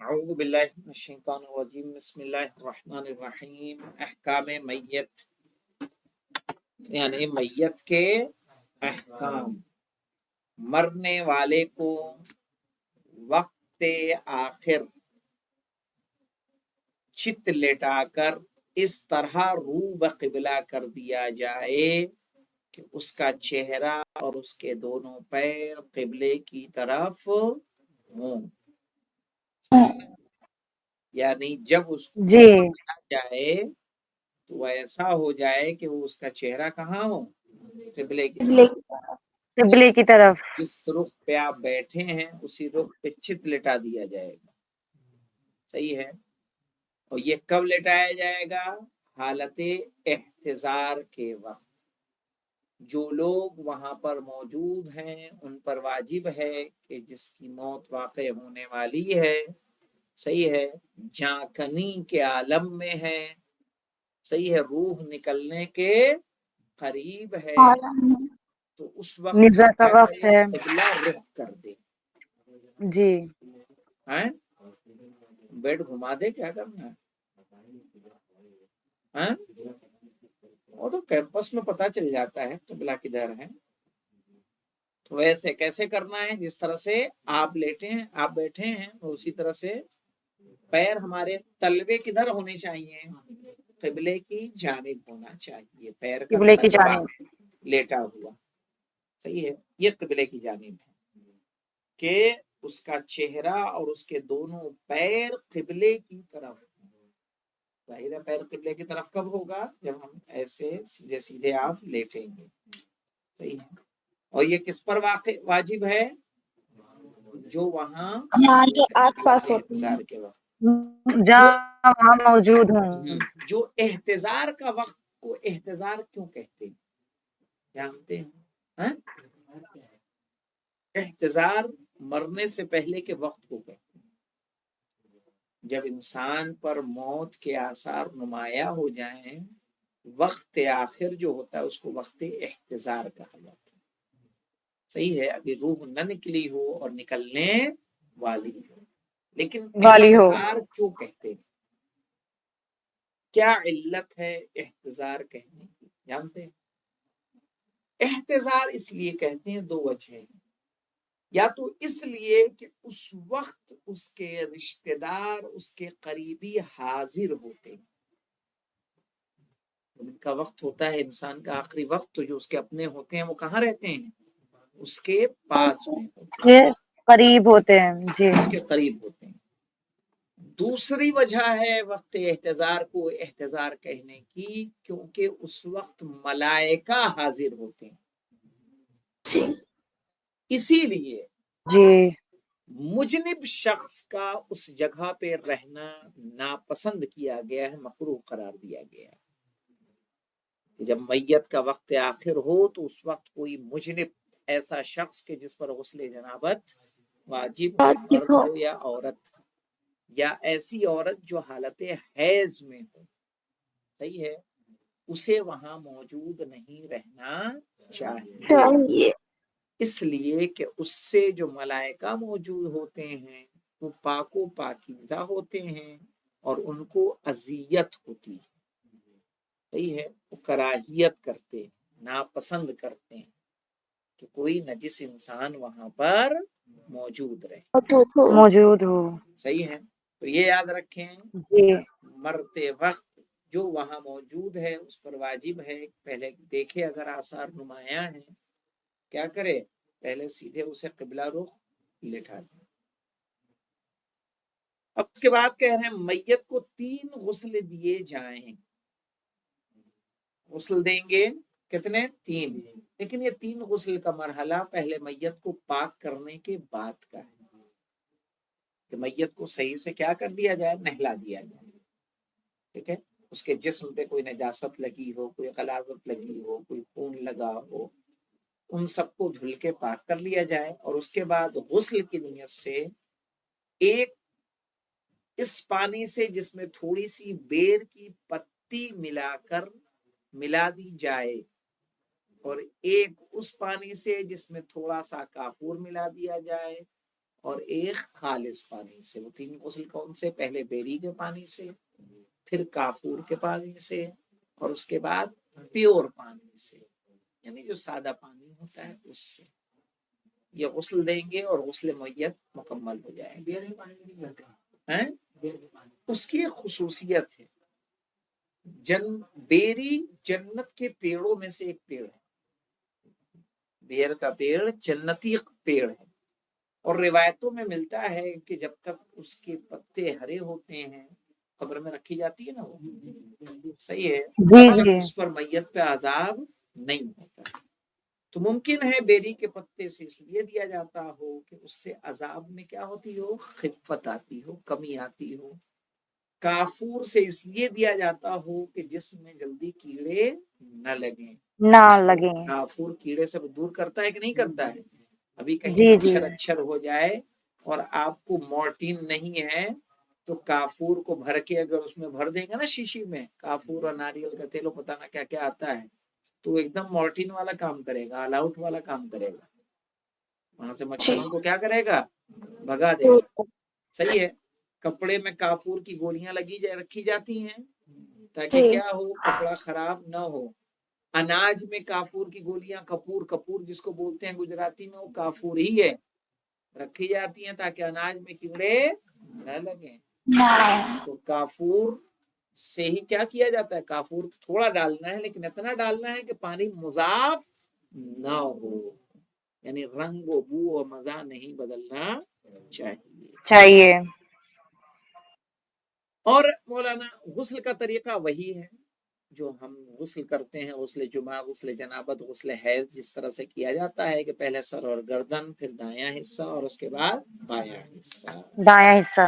اعوذ باللہ من الشیطان الرجیم بسم اللہ الرحمن الرحیم احکام میت یعنی میت کے احکام مرنے والے کو وقت آخر چت لٹا کر اس طرح روح بقبلہ کر دیا جائے کہ اس کا چہرہ اور اس کے دونوں پیر قبلے کی طرف ہوں، یعنی جب اس کو جی دیا جائے تو ایسا ہو جائے کہ وہ اس کا چہرہ کہاں ہو، قبلے کی طرف۔ قبلے کی طرف جس رخ پہ آپ بیٹھے ہیں اسی رخ پہ چت لٹا دیا جائے گا، صحیح ہے۔ اور یہ کب لٹایا جائے گا؟ حالت احتضار کے وقت۔ جو لوگ وہاں پر موجود ہیں ان پر واجب ہے کہ جس کی موت واقع ہونے والی ہے، صحیح ہے، جانکنی کے عالم میں ہے، صحیح ہے، روح نکلنے کے قریب ہے، تو اس وقت نزا کا کیا وقت کریں؟ ہے قبلہ رخ کر دیں۔ جی ہیں بیڈ گھما دے، کیا کرنا ہے؟ ہیں وہ تو کیمپس میں پتہ چل جاتا ہے قبلہ کدھر ہے۔ تو ویسے کیسے کرنا ہے؟ جس طرح سے آپ لیٹے ہیں، آپ بیٹھے ہیں، اسی طرح سے پیر ہمارے تلوے کدھر ہونے چاہیے؟ قبلے کی جانب ہونا چاہیے، پیر کا قبلے کی تلوا جانب لیٹا ہوا، صحیح ہے، یہ قبلے کی جانب ہے کہ اس کا چہرہ اور اس کے دونوں پیر قبلے کی طرف۔ ظاہر ہے پیر قبلے کی طرف کب ہوگا؟ جب ہم ایسے سیدھے سیدھے آپ لیٹیں گے، صحیح ہے۔ اور یہ کس پر واجب ہے؟ جو وہاں جو آس پاس ہوتی ہیں، احتضار کے وقت، جہاں وہاں موجود ہوں۔ جو احتضار کا وقت کو احتضار کیوں کہتے ہیں جانتے ہیں؟ ہاں؟ احتضار مرنے سے پہلے کے وقت کو کہتے ہیں، جب انسان پر موت کے آثار نمایاں ہو جائیں، وقت آخر جو ہوتا ہے اس کو وقت احتضار کہا جاتا ہے، صحیح ہے، ابھی روح نہ نکلی ہو اور نکلنے والی ہو، لیکن والی ہو احتضار کیوں کہتے ہیں؟ کیا علت ہے احتضار کہنے کی جانتے ہیں؟ احتضار اس لیے کہتے ہیں، دو وجہ ہیں۔ یا تو اس لیے کہ اس وقت اس کے رشتہ دار، اس کے قریبی حاضر ہوتے ہیں، ان کا وقت ہوتا ہے انسان کا آخری وقت، تو جو اس کے اپنے ہوتے ہیں وہ کہاں رہتے ہیں؟ اس کے پاس میں ہوتے کے قریب ہوتے ہیں، جی ہیں، اس کے قریب ہوتے ہیں۔ دوسری وجہ ہے وقت احتضار کو احتضار کہنے کی، کیونکہ اس وقت ملائکہ حاضر ہوتے ہیں، اسی لیے جی مجنب شخص کا اس جگہ پہ رہنا ناپسند کیا گیا ہے، مکروہ قرار دیا گیا ہے۔ جب میت کا وقت آخر ہو تو اس وقت کوئی مجنب ایسا شخص کے جس پر غسل جنابت واجب ہو، مرد ہو یا عورت، یا ایسی عورت جو حالت حیض میں ہو، صحیح ہے، اسے وہاں موجود نہیں رہنا چاہیے، اس لیے کہ اس سے جو ملائکہ موجود ہوتے ہیں وہ پاک و پاکیزہ ہوتے ہیں اور ان کو اذیت ہوتی ہے، صحیح ہے، وہ کراہیت کرتے ہیں، ناپسند کرتے ہیں کہ کوئی نجس انسان وہاں پر موجود رہے، موجود ہو، صحیح ہے۔ تو یہ یاد رکھیں، جی مرتے وقت جو وہاں موجود ہے اس پر واجب ہے پہلے دیکھے اگر آثار نمایاں ہیں، کیا کرے؟ پہلے سیدھے اسے قبلہ رخ لٹھا دیں۔ اب اس کے بعد کہہ رہے ہیں میت کو 3 غسل دیے جائیں، غسل دیں گے کتنے؟ 3، لیکن یہ 3 غسل کا مرحلہ پہلے میت کو پاک کرنے کے بعد کا ہے، کہ میت کو صحیح سے کیا کر دیا جائے؟ نہلا دیا جائے، ٹھیک ہے، اس کے جسم پہ کوئی نجاست لگی ہو، کوئی غلاظت لگی ہو، کوئی خون لگا ہو، ان سب کو دھل کے پاک کر لیا جائے، اور اس کے بعد غسل کی نیت سے ایک اس پانی سے جس میں تھوڑی سی بیر کی پتی ملا دی جائے، اور ایک اس پانی سے جس میں تھوڑا سا کافور ملا دیا جائے، اور ایک خالص پانی سے. وہ 3 غسل کون سے؟ پہلے بیری کے پانی سے، پھر کافور کے پانی سے، اور اس کے بعد پیور پانی سے، یعنی جو سادہ پانی ہوتا ہے اس سے. یہ غسل دیں گے اور غسل میت مکمل ہو جائے گا. اس کی ایک خصوصیت ہے، بیری جنت کے پیڑوں میں سے ایک پیڑ ہے. بیر کا پیڑ جنتی پیڑ ہے، اور روایتوں میں ملتا ہے کہ جب تک اس کے پتے ہرے ہوتے ہیں، قبر میں رکھی جاتی ہے نا وہ، صحیح ہے، جی تب تک جی اس پر میت پہ عذاب نہیں ہوتا. تو ممکن ہے بیری کے پتے سے اس لیے دیا جاتا ہو کہ اس سے عذاب میں کیا ہوتی ہو؟ خفت آتی ہو، کمی آتی ہو. کافور سے اس لیے دیا جاتا ہو کہ جسم میں جلدی کیڑے نہ لگیں. نہ لگے. کافور کیڑے سے دور کرتا ہے کہ نہیں کرتا ہے؟ ابھی کہیں جی جی مچھر اچھر ہو جائے اور آپ کو مورٹین نہیں ہے تو کافور کو بھر کے اگر اس میں بھر دیں گے نا شیشی میں، کافور اور ناریل کا تیل، پتہ نہ کیا کیا آتا ہے، تو ایک دم مورٹین والا کام کرے گا، آل آؤٹ والا کام کرے گا. وہاں سے مچھروں کو کیا کرے گا؟ بھگا دے گا. صحیح ہے. کپڑے میں کافور کی گولیاں رکھی جاتی ہیں تاکہ کیا ہو؟ کپڑا خراب نہ ہو. اناج میں کافور کی گولیاں، کپور جس کو بولتے ہیں گجراتی میں، وہ کافور ہی ہے، رکھی جاتی ہیں تاکہ اناج میں کیڑے نہ لگیں. تو کافور سے ہی کیا جاتا ہے؟ کافور تھوڑا ڈالنا ہے، لیکن اتنا ڈالنا ہے کہ پانی مضاف نہ ہو، یعنی رنگ و بو و مزہ نہیں بدلنا چاہیے. اور مولانا غسل کا طریقہ وہی ہے جو ہم غسل کرتے ہیں، غسل جمعہ، غسل جنابت، غسل حیض، جس طرح سے کیا جاتا ہے کہ پہلے سر اور گردن، پھر دایاں حصہ، اور اس کے بعد بایاں حصہ. دایاں حصہ.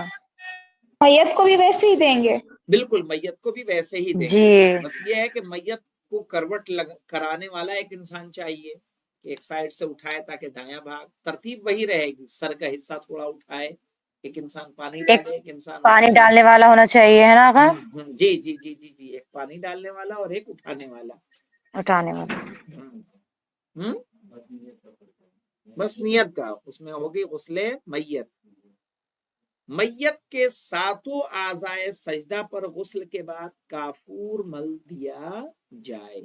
میت کو بھی ویسے ہی دیں گے؟ بالکل، میت کو بھی ویسے ہی دیں جی گے. بس یہ ہے کہ میت کو کروٹ کرانے والا ایک انسان چاہیے کہ ایک سائڈ سے اٹھائے تاکہ دایاں بھاگ. ترتیب وہی رہے گی، سر کا حصہ تھوڑا اٹھائے، ایک انسان پانی ایک ڈالے، ایک انسان پانی اٹھائے. ڈالنے والا ہونا چاہیے، ہے نا آقا؟ جی جی جی جی جی، ایک پانی ڈالنے والا اور ایک اٹھانے والا. اٹھانے والا. بس نیت کا اس میں ہوگی غسل میت. میت کے 7 اعضائے سجدہ پر غسل کے بعد کافور مل دیا جائے.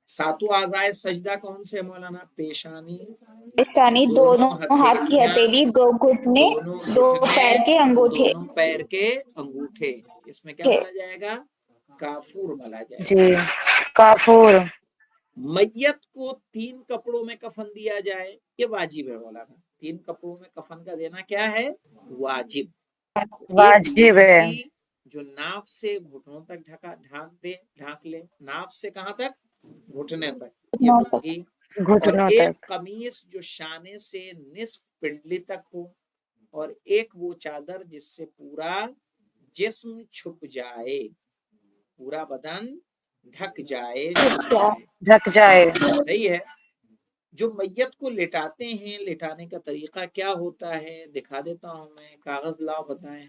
7 اعضائے سجدہ کون سے مولانا؟ پیشانی، دونوں ہاتھ کی ہتھیلی، 2 گھٹنے، 2 پیر کے انگوٹھے. دونوں پیر کے انگوٹھے. اس میں کیا ملا جائے گا؟ کافور ملا جائے گا. جی کافور. میت کو 3 کپڑوں میں کفن دیا جائے، یہ واجب ہے مولانا. 3 کپڑوں میں کفن کا دینا کیا ہے؟ واجب. ایک واجب ہے. لنگی جو ناف سے گھٹنوں تک ڈھانک لے. ناف سے کہاں تک؟ گھٹنے تک، یہ لنگی. اور گھٹنوں ایک تک. قمیص جو شانے سے نصف پنڈلی تک ہو، اور ایک وہ چادر جس سے پورا جسم چھپ جائے، پورا بدن ڈھک جائے. ڈھک جائے. صحیح ہے. جو میت کو لٹاتے ہیں، لٹانے کا طریقہ کیا ہوتا ہے دکھا دیتا ہوں میں. کاغذ لاؤ، بتائیں.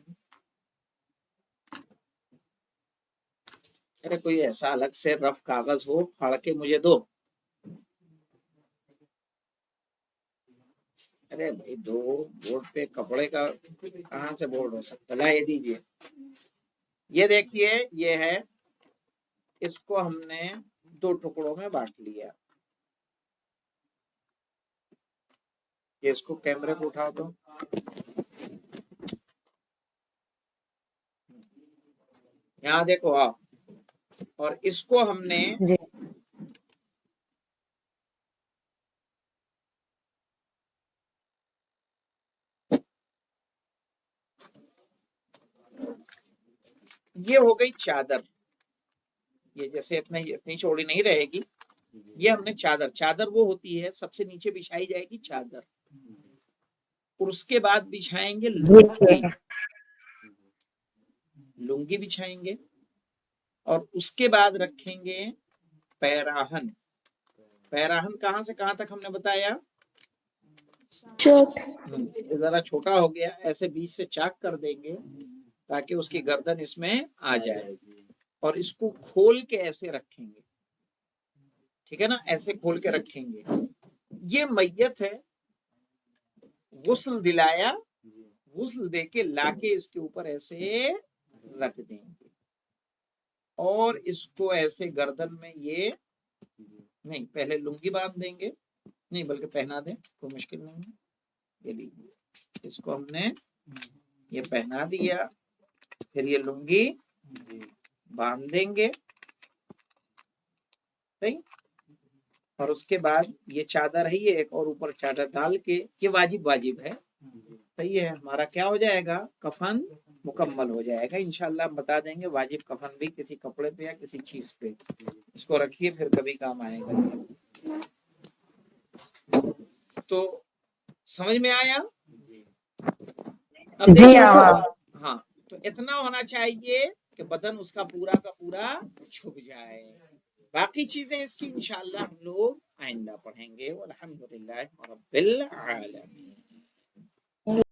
ارے کوئی ایسا الگ سے رف کاغذ ہو، پھاڑ کے مجھے دو. ارے بھائی دو. بورڈ پہ کپڑے کا کہاں سے بورڈ ہو سکتا ہے؟ یہ دیجیے. یہ دیکھیے، یہ ہے، اس کو ہم نے 2 ٹکڑوں میں بانٹ لیا. یہ اس کو کیمرے کو اٹھا دو. یہاں دیکھو آپ. اور اس کو ہم نے جی یہ ہو گئی چادر. یہ جیسے اتنی چوڑی نہیں رہے گی. یہ ہم نے چادر وہ ہوتی ہے سب سے نیچے بچھائی جائے گی چادر، اور اس کے بعد بچھائیں گے لنگی بچھائیں گے، اور اس کے بعد رکھیں گے پیراہن. پیراہن کہاں سے کہاں تک ہم نے بتایا؟ ذرا چھوٹا ہو گیا، ایسے بیچ سے چاک کر دیں گے تاکہ اس کی گردن اس میں آ جائے، اور اس کو کھول کے ایسے رکھیں گے. ٹھیک ہے نا، ایسے کھول کے رکھیں گے. یہ میت ہے، غسل دلایا, غسل دے کے لا کے اس کے اوپر ایسے رکھ دیں گے اور اس کو ایسے گردن میں یہ نہیں, پہلے لنگی باندھ دیں گے, نہیں بلکہ پہنا دیں, کوئی مشکل نہیں ہے. یہ لیجیے, اس کو ہم نے یہ پہنا دیا, پھر یہ لنگی باندھ دیں گے, صحیح. اور اس کے بعد یہ چادر ہے, یہ ایک اور اوپر چادر ڈال کے, یہ واجب ہے, صحیح ہے. ہمارا کیا ہو جائے گا, کفن مکمل ہو جائے گا. انشاءاللہ ہم بتا دیں گے واجب کفن بھی کسی کپڑے پہ یا کسی چیز پہ. اس کو رکھیے, پھر کبھی کام آئے گا. تو سمجھ میں آیا؟ اب جی دیکھیں, ہاں, تو اتنا ہونا چاہیے کہ بدن اس کا پورا چھپ جائے. باقی چیزیں اس کی انشاءاللہ ہم لوگ آئندہ پڑھیں گے. والحمدللہ رب العالمین.